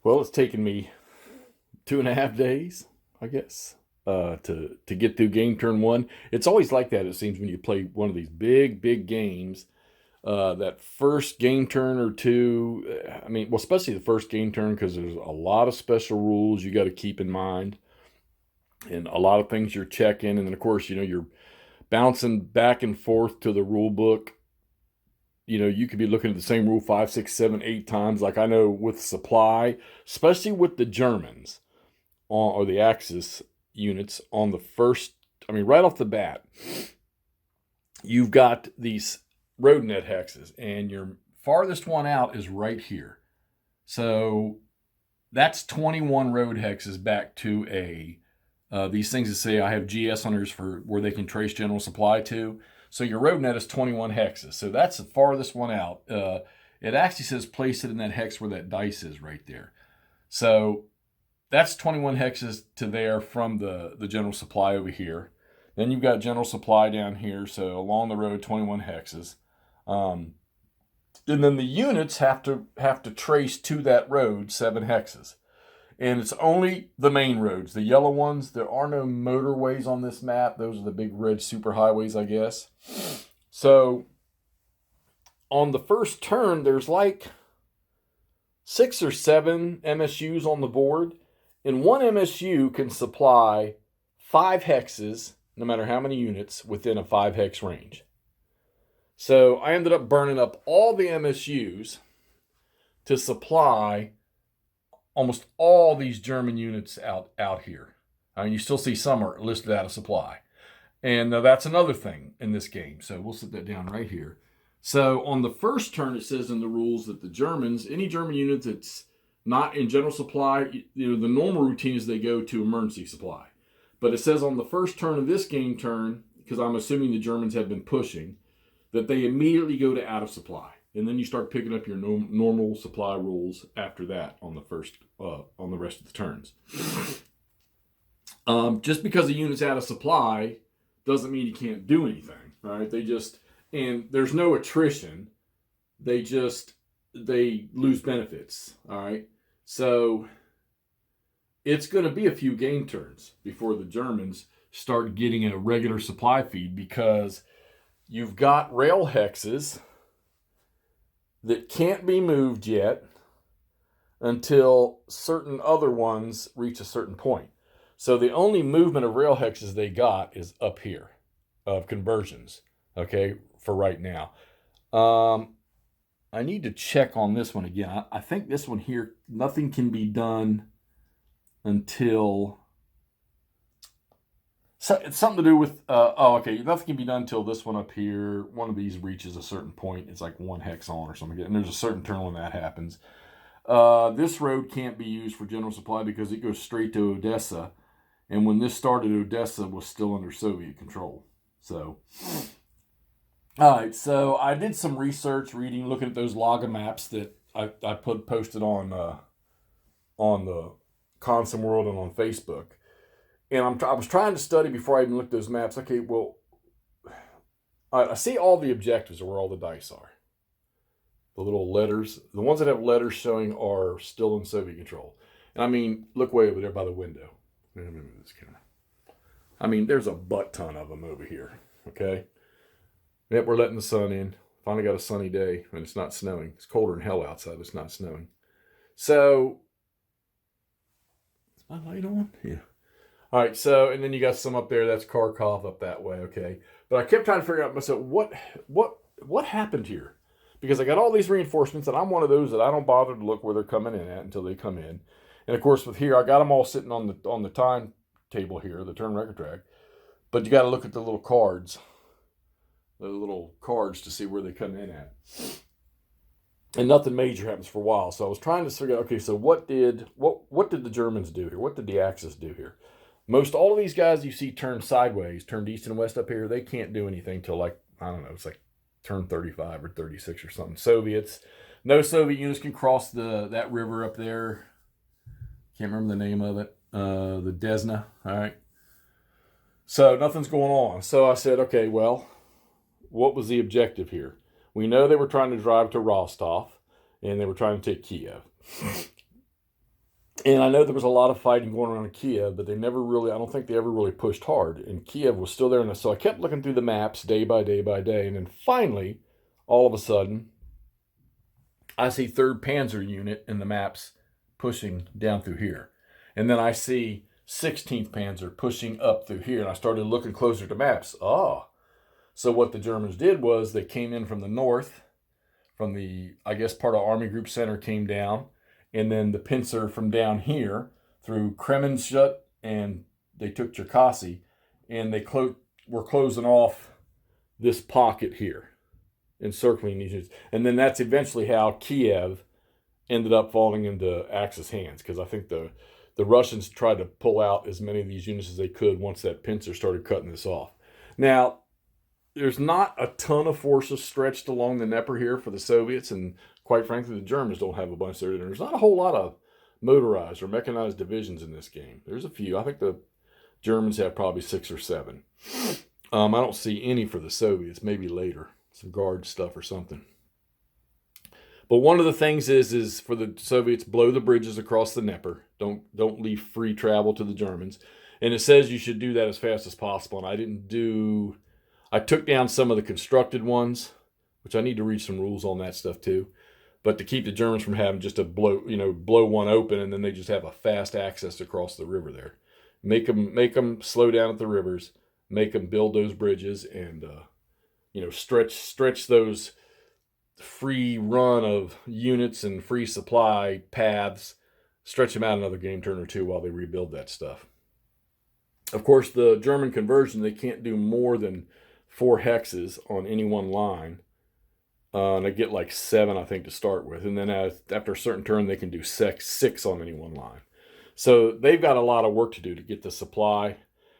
Well, it's taken me 2.5 days, I guess, to get through game turn one. It's always like that, it seems, when you play one of these big games. That first game turn or two, I mean, well, especially the first game turn, because there's a lot of special rules you got to keep in mind, and a lot of things you're checking. And then, of course, you're bouncing back and forth to the rule book. You could be looking at the same rule 5, 6, 7, 8 times. Like I know with supply, especially with the Germans or the Axis units on the first, I mean, right off the bat, you've got these road net hexes, and your farthest one out is right here. So that's 21 road hexes back to A. These things that say I have GS hunters for where they can trace general supply to. So your road net is 21 hexes. So that's the farthest one out. It actually says place it in that hex where that dice is right there. So that's 21 hexes to there from the general supply over here. Then you've got general supply down here. So along the road, 21 hexes. And then the units have to trace to that road 7 hexes. And it's only the main roads, the yellow ones. There are no motorways on this map. Those are the big red superhighways, I guess. So on the first turn, there's like 6 or 7 MSUs on the board. And one MSU can supply 5 hexes, no matter how many units, within a 5 hex range. So I ended up burning up all the MSUs to supply almost all these German units out here. I mean, you still see some are listed out of supply. And that's another thing in this game. So we'll set that down right here. So on the first turn, it says in the rules that the Germans, any German unit that's not in general supply, the normal routine is they go to emergency supply. But it says on the first turn of this game turn, because I'm assuming the Germans have been pushing, that they immediately go to out of supply. And then you start picking up your normal supply rules after that on the rest of the turns. Just because a unit's out of supply doesn't mean you can't do anything, right? And there's no attrition. They lose benefits, all right? So it's going to be a few game turns before the Germans start getting a regular supply feed, because you've got rail hexes that can't be moved yet until certain other ones reach a certain point. So the only movement of rail hexes they got is up here of conversions, okay, for right now. I need to check on this one again. I think this one here, nothing can be done until... So it's something to do with, nothing can be done until this one up here. One of these reaches a certain point. It's like 1 hex on or something. And there's a certain turn when that happens. This road can't be used for general supply because it goes straight to Odessa. And when this started, Odessa was still under Soviet control. So, all right. So I did some research, reading, looking at those Laga maps that I posted on the Consum World and on Facebook. And I was trying to study before I even looked at those maps. Okay, well, I see all the objectives are where all the dice are. The little letters. The ones that have letters showing are still in Soviet control. And I mean, look way over there by the window. Let me move this camera. I mean, there's a butt ton of them over here. Okay? Yep, we're letting the sun in. Finally got a sunny day, and it's not snowing. It's colder than hell outside, but it's not snowing. So, is my light on? Yeah. All right, so, and then you got some up there. That's Kharkov up that way, okay? But I kept trying to figure out myself, what happened here? Because I got all these reinforcements, and I'm one of those that I don't bother to look where they're coming in at until they come in. And, of course, with here, I got them all sitting on the time table here, the turn record track. But you got to look at the little cards. The little cards to see where they come in at. And nothing major happens for a while. So I was trying to figure out, okay, so what did the Germans do here? What did the Axis do here? Most all of these guys you see turned sideways, turned east and west up here, they can't do anything till like, I don't know, it's like turn 35 or 36 or something. Soviets. No Soviet units can cross that river up there. Can't remember the name of it. The Desna. All right. So nothing's going on. So I said, okay, well, what was the objective here? We know they were trying to drive to Rostov, and they were trying to take Kiev. And I know there was a lot of fighting going around in Kiev, but they never really, I don't think they ever really pushed hard. And Kiev was still there. And so I kept looking through the maps day by day by day. And then finally, all of a sudden, I see 3rd Panzer Unit in the maps pushing down through here. And then I see 16th Panzer pushing up through here. And I started looking closer to maps. So what the Germans did was they came in from the north, from the, I guess, part of Army Group Center came down. And then the pincer from down here through Kremenstadt, and they took Cherkasy, and they were closing off this pocket here, encircling these units. And then that's eventually how Kiev ended up falling into Axis hands, because I think the Russians tried to pull out as many of these units as they could once that pincer started cutting this off. Now, there's not a ton of forces stretched along the Dnieper here for the Soviets, and quite frankly, the Germans don't have a bunch there. There's not a whole lot of motorized or mechanized divisions in this game. There's a few. I think the Germans have probably 6 or 7. I don't see any for the Soviets, maybe later. Some guard stuff or something. But one of the things is for the Soviets, blow the bridges across the Dnieper. Don't leave free travel to the Germans. And it says you should do that as fast as possible. And I took down some of the constructed ones, which I need to read some rules on that stuff too. But to keep the Germans from having just to blow one open, and then they just have a fast access across the river there. Make them slow down at the rivers. Make them build those bridges, and stretch those free run of units and free supply paths. Stretch them out another game turn or two while they rebuild that stuff. Of course, the German conversion, they can't do more than 4 hexes on any one line. And they get like 7, I think, to start with. And then after a certain turn, they can do 6 on any one line. So they've got a lot of work to do to get the supply.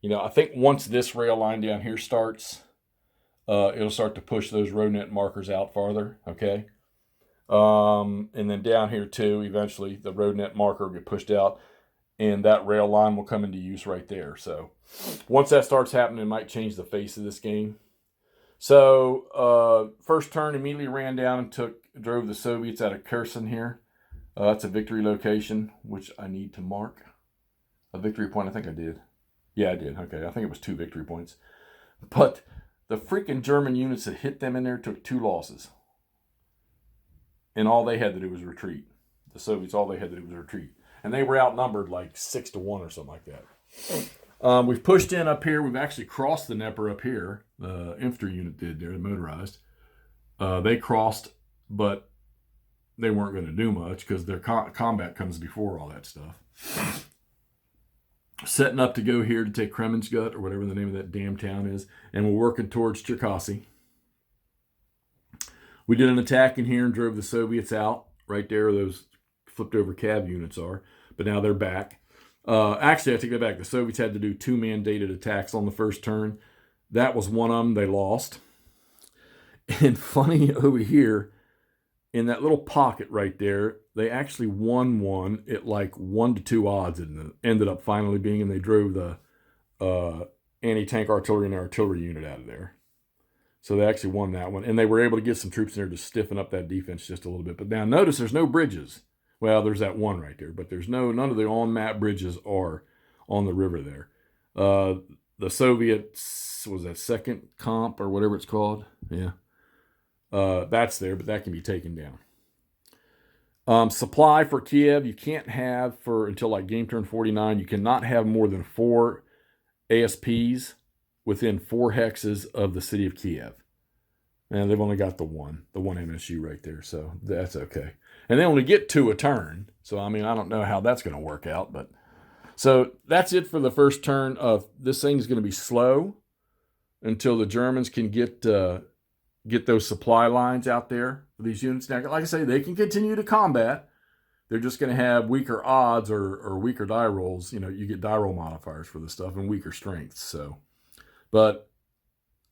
I think once this rail line down here starts, it'll start to push those road net markers out farther, okay? And then down here too, eventually the road net marker will get pushed out, and that rail line will come into use right there. So once that starts happening, it might change the face of this game. So first turn, immediately ran down and drove the Soviets out of Kherson here. That's a victory location, which I need to mark. A victory point, I think I did. Yeah, I did. Okay, I think it was 2 victory points. But the freaking German units that hit them in there took 2 losses. And all they had to do was retreat. The Soviets, all they had to do was retreat. And they were outnumbered like 6-1 or something like that. We've pushed in up here. We've actually crossed the Dnieper up here. The infantry unit did there, the motorized. They crossed, but they weren't going to do much because their combat comes before all that stuff. Setting up to go here to take Kremenstadt, or whatever the name of that damn town is, and we're working towards Cherkasy. We did an attack in here and drove the Soviets out. Right there, those flipped over cab units are, but now they're back. Actually, I take that back. The Soviets had to do 2 mandated attacks on the first turn. That was one of them. They lost. And funny over here, in that little pocket right there, they actually won one at like 1-2 odds, and ended up finally being, and they drove the anti-tank artillery and artillery unit out of there. So they actually won that one, and they were able to get some troops in there to stiffen up that defense just a little bit. But now notice there's no bridges. Well, there's that one right there, but there's none of the on-map bridges are on the river there. The Soviets, was that second comp or whatever it's called? Yeah. That's there, but that can be taken down. Supply for Kiev, you can't have until like game turn 49, you cannot have more than 4 ASPs within 4 hexes of the city of Kiev. And they've only got the one MSU right there, so that's okay. And they only get 2 a turn, so I don't know how that's going to work out. But so that's it for the first turn. This thing's going to be slow until the Germans can get those supply lines out there for these units. Now, like I say, they can continue to combat. They're just going to have weaker odds or weaker die rolls. You get die roll modifiers for this stuff and weaker strengths. So, but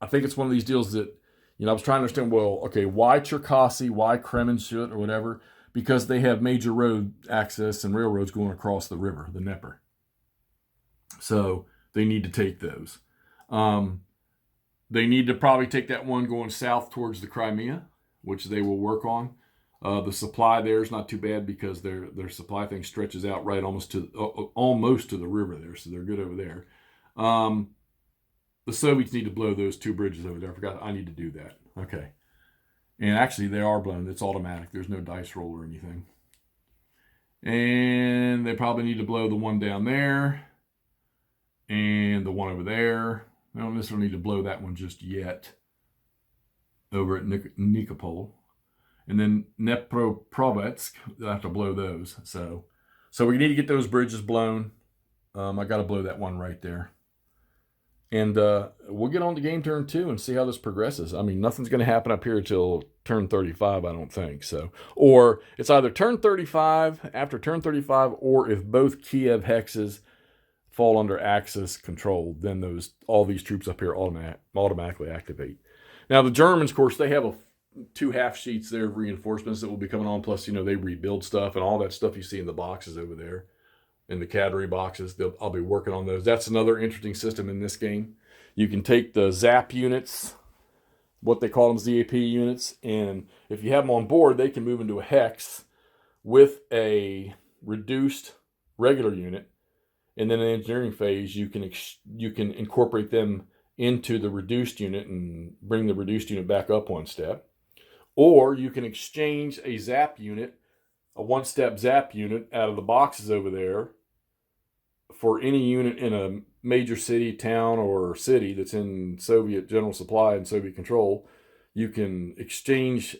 I think it's one of these deals that, I was trying to understand, well, okay, why Cherkasy, why Kremenstadt or whatever? Because they have major road access and railroads going across the river, the Dnieper. So they need to take those. They need to probably take that one going south towards the Crimea, which they will work on. The supply there is not too bad because their supply thing stretches out right almost to the river there, so they're good over there. The Soviets need to blow those 2 bridges over there. I forgot I need to do that. Okay. And actually, they are blown. It's automatic. There's no dice roll or anything. And they probably need to blow the one down there and the one over there. They don't necessarily need to blow that one just yet over at Nikopol. And then Dnepropetrovsk, they'll have to blow those. So we need to get those bridges blown. I got to blow that one right there. And we'll get on to game turn 2 and see how this progresses. I mean, nothing's going to happen up here until turn 35, I don't think. So, or it's either turn 35, after turn 35, or if both Kiev hexes fall under Axis control, then all these troops up here automatically activate. Now, the Germans, of course, they have 2 half sheets there of reinforcements that will be coming on. Plus, they rebuild stuff and all that stuff you see in the boxes over there. In the cavalry boxes, I'll be working on those. That's another interesting system in this game. You can take the ZAP units, what they call them ZAP units, and if you have them on board, they can move into a hex with a reduced regular unit. And then in the engineering phase, you can incorporate them into the reduced unit and bring the reduced unit back up 1 step. Or you can exchange a ZAP unit, a 1-step ZAP unit out of the boxes over there for any unit in a major city, town, or city that's in Soviet general supply and Soviet control. You can exchange,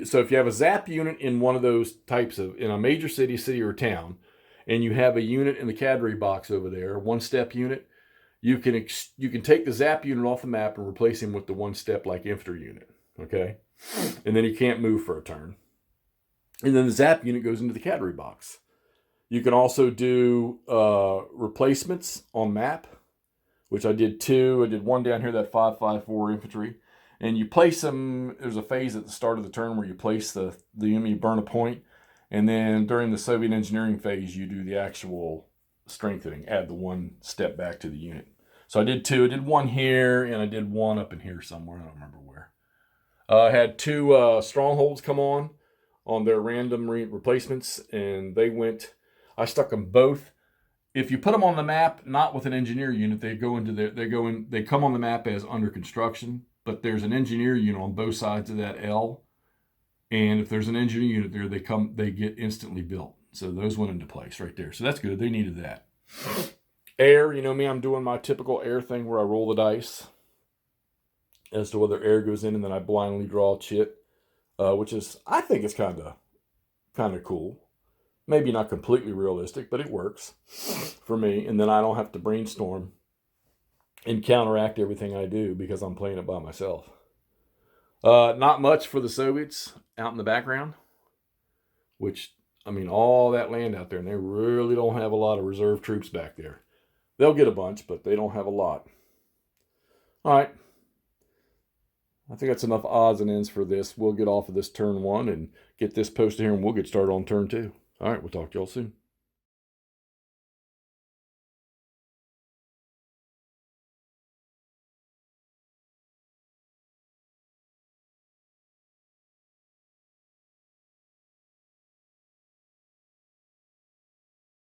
so if you have a ZAP unit in one of those types in a major city or town, and you have a unit in the cavalry box over there, 1-step unit, you can take the ZAP unit off the map and replace him with the 1-step like infantry unit, okay? And then he can't move for a turn. And then the ZAP unit goes into the cavalry box. You can also do replacements on map, which I did 2. I did 1 down here, that 554 infantry. And you place them, there's a phase at the start of the turn where you place the unit, you burn a point. And then during the Soviet engineering phase, you do the actual strengthening, add the 1 step back to the unit. So I did 2. I did 1 here, and I did 1 up in here somewhere. I don't remember where. I had 2 strongholds come on their random replacements, and they went... I stuck them both. If you put them on the map, not with an engineer unit, they come on the map as under construction, but there's an engineer unit on both sides of that L. And if there's an engineer unit there, they get instantly built. So those went into place right there. So that's good. They needed that. Air, you know me, I'm doing my typical air thing where I roll the dice as to whether air goes in, and then I blindly draw a chit, which is, I think it's kind of cool. Maybe not completely realistic, but it works for me. And then I don't have to brainstorm and counteract everything I do because I'm playing it by myself. Not much for the Soviets out in the background, which, I mean, all that land out there, and they really don't have a lot of reserve troops back there. They'll get a bunch, but they don't have a lot. All right. I think that's enough odds and ends for this. We'll get off of this turn 1 and get this posted here, and we'll get started on turn 2. All right, we'll talk to y'all soon.